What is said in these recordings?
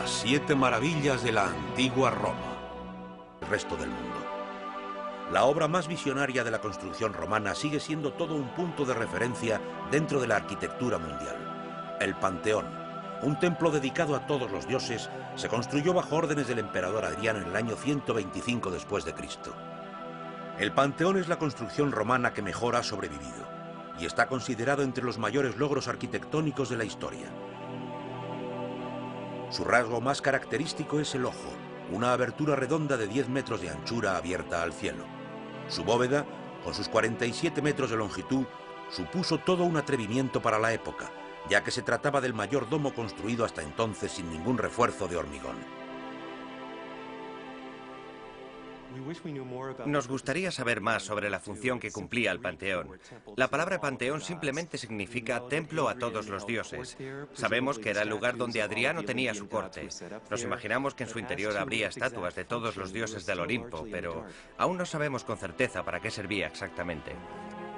Las 7 maravillas de la antigua Roma. El resto del mundo. La obra más visionaria de la construcción romana sigue siendo todo un punto de referencia dentro de la arquitectura mundial. El Panteón, un templo dedicado a todos los dioses, se construyó bajo órdenes del emperador Adriano en el año 125 después de Cristo. El Panteón es la construcción romana que mejor ha sobrevivido y está considerado entre los mayores logros arquitectónicos de la historia. Su rasgo más característico es el ojo, una abertura redonda de 10 metros de anchura abierta al cielo. Su bóveda, con sus 47 metros de longitud, supuso todo un atrevimiento para la época, ya que se trataba del mayor domo construido hasta entonces sin ningún refuerzo de hormigón. Nos gustaría saber más sobre la función que cumplía el Panteón. La palabra Panteón simplemente significa templo a todos los dioses. Sabemos que era el lugar donde Adriano tenía su corte. Nos imaginamos que en su interior habría estatuas de todos los dioses del Olimpo, pero aún no sabemos con certeza para qué servía exactamente.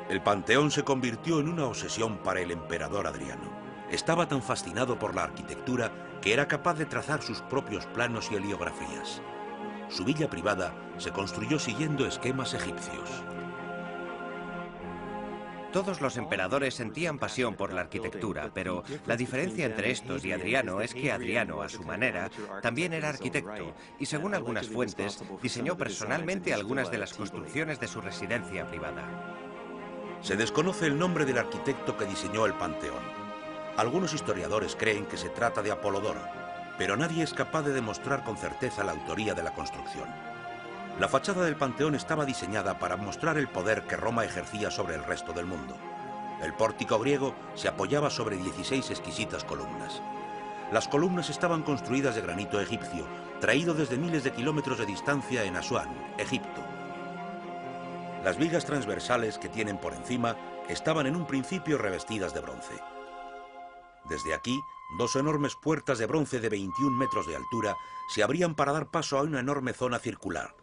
El Panteón se convirtió en una obsesión para el emperador Adriano. Estaba tan fascinado por la arquitectura que era capaz de trazar sus propios planos y heliografías. Su villa privada se construyó siguiendo esquemas egipcios. Todos los emperadores sentían pasión por la arquitectura, pero la diferencia entre estos y Adriano es que Adriano, a su manera, también era arquitecto y, según algunas fuentes, diseñó personalmente algunas de las construcciones de su residencia privada. Se desconoce el nombre del arquitecto que diseñó el Panteón. Algunos historiadores creen que se trata de Apolodoro, pero nadie es capaz de demostrar con certeza la autoría de la construcción. La fachada del Panteón estaba diseñada para mostrar el poder que Roma ejercía sobre el resto del mundo. El pórtico griego se apoyaba sobre 16 exquisitas columnas. Las columnas estaban construidas de granito egipcio, traído desde miles de kilómetros de distancia en Asuán, Egipto. Las vigas transversales que tienen por encima estaban en un principio revestidas de bronce. Desde aquí, 2 enormes puertas de bronce de 21 metros de altura se abrían para dar paso a una enorme zona circular,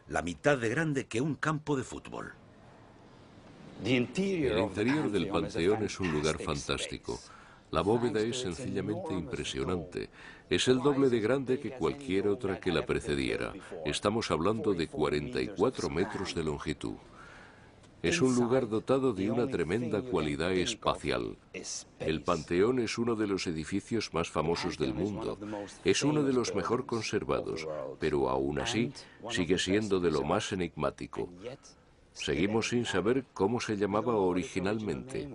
la mitad de grande que un campo de fútbol. El interior del Panteón es un lugar fantástico. La bóveda es sencillamente impresionante. Es el doble de grande que cualquier otra que la precediera. Estamos hablando de 44 metros de longitud. Es un lugar dotado de una tremenda cualidad espacial. El Panteón es uno de los edificios más famosos del mundo. Es uno de los mejor conservados, pero aún así sigue siendo de lo más enigmático. Seguimos sin saber cómo se llamaba originalmente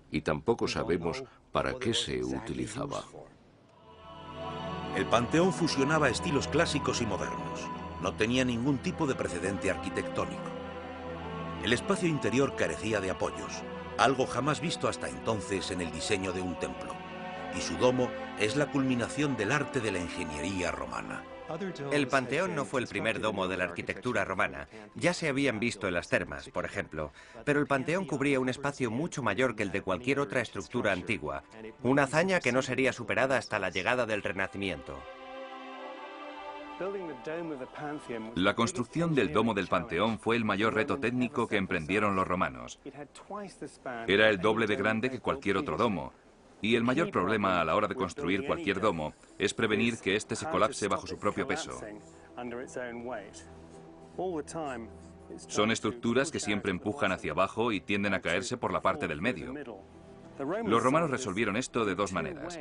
y tampoco sabemos para qué se utilizaba. El Panteón fusionaba estilos clásicos y modernos. No tenía ningún tipo de precedente arquitectónico. El espacio interior carecía de apoyos, algo jamás visto hasta entonces en el diseño de un templo. Y su domo es la culminación del arte de la ingeniería romana. El Panteón no fue el primer domo de la arquitectura romana. Ya se habían visto en las termas, por ejemplo. Pero el Panteón cubría un espacio mucho mayor que el de cualquier otra estructura antigua. Una hazaña que no sería superada hasta la llegada del Renacimiento. La construcción del domo del Panteón fue el mayor reto técnico que emprendieron los romanos. Era el doble de grande que cualquier otro domo, y el mayor problema a la hora de construir cualquier domo es prevenir que éste se colapse bajo su propio peso. Son estructuras que siempre empujan hacia abajo y tienden a caerse por la parte del medio. Los romanos resolvieron esto de 2 maneras.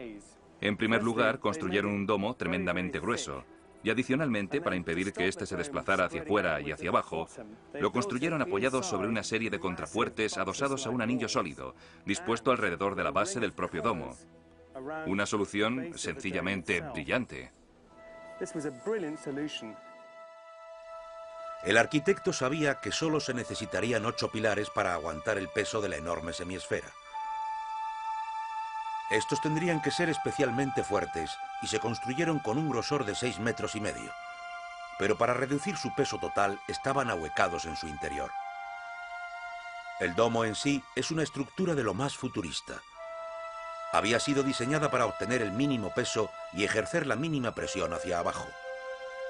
En primer lugar, construyeron un domo tremendamente grueso. Y adicionalmente, para impedir que éste se desplazara hacia afuera y hacia abajo, lo construyeron apoyados sobre una serie de contrafuertes adosados a un anillo sólido, dispuesto alrededor de la base del propio domo. Una solución sencillamente brillante. El arquitecto sabía que solo se necesitarían 8 pilares para aguantar el peso de la enorme semiesfera. Estos tendrían que ser especialmente fuertes y se construyeron con un grosor de 6 metros y medio. Pero para reducir su peso total estaban ahuecados en su interior. El domo en sí es una estructura de lo más futurista. Había sido diseñada para obtener el mínimo peso y ejercer la mínima presión hacia abajo.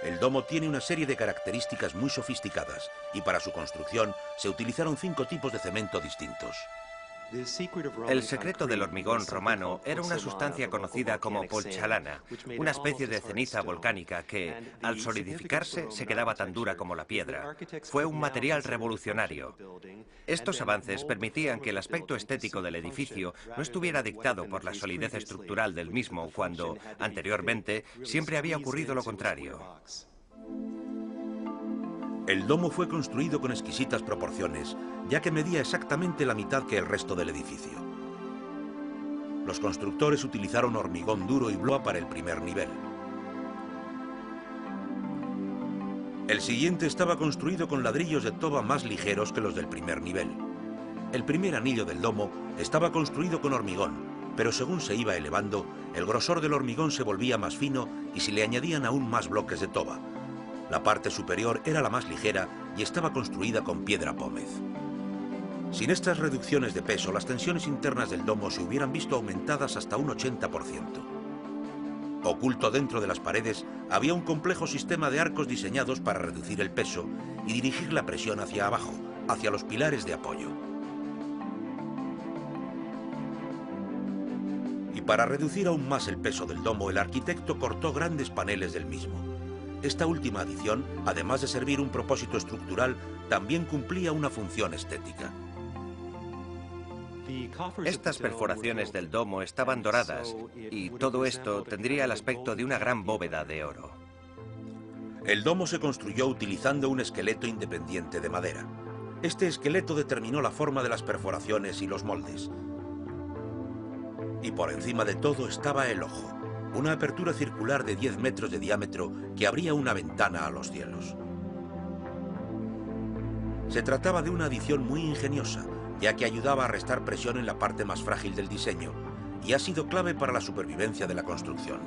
El domo tiene una serie de características muy sofisticadas y para su construcción se utilizaron 5 tipos de cemento distintos. El secreto del hormigón romano era una sustancia conocida como polchalana, una especie de ceniza volcánica que, al solidificarse, se quedaba tan dura como la piedra. Fue un material revolucionario. Estos avances permitían que el aspecto estético del edificio no estuviera dictado por la solidez estructural del mismo, cuando, anteriormente, siempre había ocurrido lo contrario. El domo fue construido con exquisitas proporciones, ya que medía exactamente la mitad que el resto del edificio. Los constructores utilizaron hormigón duro y bloa para el primer nivel. El siguiente estaba construido con ladrillos de toba más ligeros que los del primer nivel. El primer anillo del domo estaba construido con hormigón, pero según se iba elevando, el grosor del hormigón se volvía más fino y se le añadían aún más bloques de toba. La parte superior era la más ligera y estaba construida con piedra pómez. Sin estas reducciones de peso, las tensiones internas del domo se hubieran visto aumentadas hasta un 80%. Oculto dentro de las paredes había un complejo sistema de arcos diseñados para reducir el peso y dirigir la presión hacia abajo, hacia los pilares de apoyo. Y para reducir aún más el peso del domo, el arquitecto cortó grandes paneles del mismo. Esta última adición, además de servir un propósito estructural, también cumplía una función estética. Estas perforaciones del domo estaban doradas y todo esto tendría el aspecto de una gran bóveda de oro. El domo se construyó utilizando un esqueleto independiente de madera. Este esqueleto determinó la forma de las perforaciones y los moldes. Y por encima de todo estaba el ojo. Una apertura circular de 10 metros de diámetro que abría una ventana a los cielos. Se trataba de una adición muy ingeniosa, ya que ayudaba a restar presión en la parte más frágil del diseño, y ha sido clave para la supervivencia de la construcción.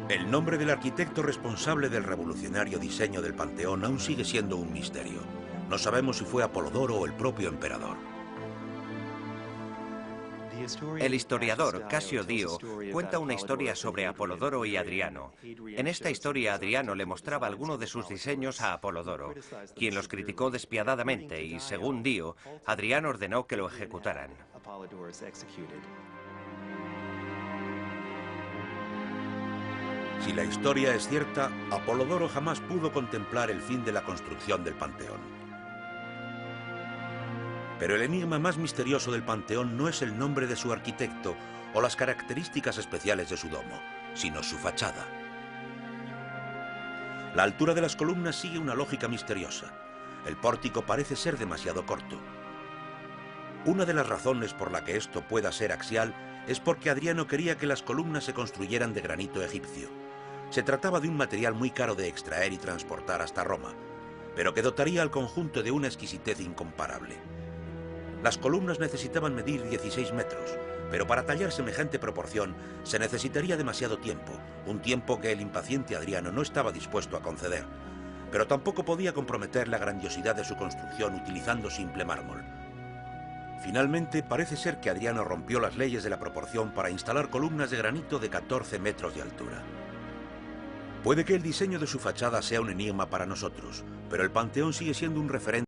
El nombre del arquitecto responsable del revolucionario diseño del Panteón aún sigue siendo un misterio. No sabemos si fue Apolodoro o el propio emperador. El historiador Casio Dio cuenta una historia sobre Apolodoro y Adriano. En esta historia, Adriano le mostraba algunos de sus diseños a Apolodoro, quien los criticó despiadadamente y, según Dio, Adriano ordenó que lo ejecutaran. Si la historia es cierta, Apolodoro jamás pudo contemplar el fin de la construcción del Panteón. Pero el enigma más misterioso del Panteón no es el nombre de su arquitecto o las características especiales de su domo, sino su fachada. La altura de las columnas sigue una lógica misteriosa. El pórtico parece ser demasiado corto. Una de las razones por la que esto pueda ser axial es porque Adriano quería que las columnas se construyeran de granito egipcio. Se trataba de un material muy caro de extraer y transportar hasta Roma, pero que dotaría al conjunto de una exquisitez incomparable. Las columnas necesitaban medir 16 metros, pero para tallar semejante proporción se necesitaría demasiado tiempo, un tiempo que el impaciente Adriano no estaba dispuesto a conceder, pero tampoco podía comprometer la grandiosidad de su construcción utilizando simple mármol. Finalmente, parece ser que Adriano rompió las leyes de la proporción para instalar columnas de granito de 14 metros de altura. Puede que el diseño de su fachada sea un enigma para nosotros, pero el Panteón sigue siendo un referente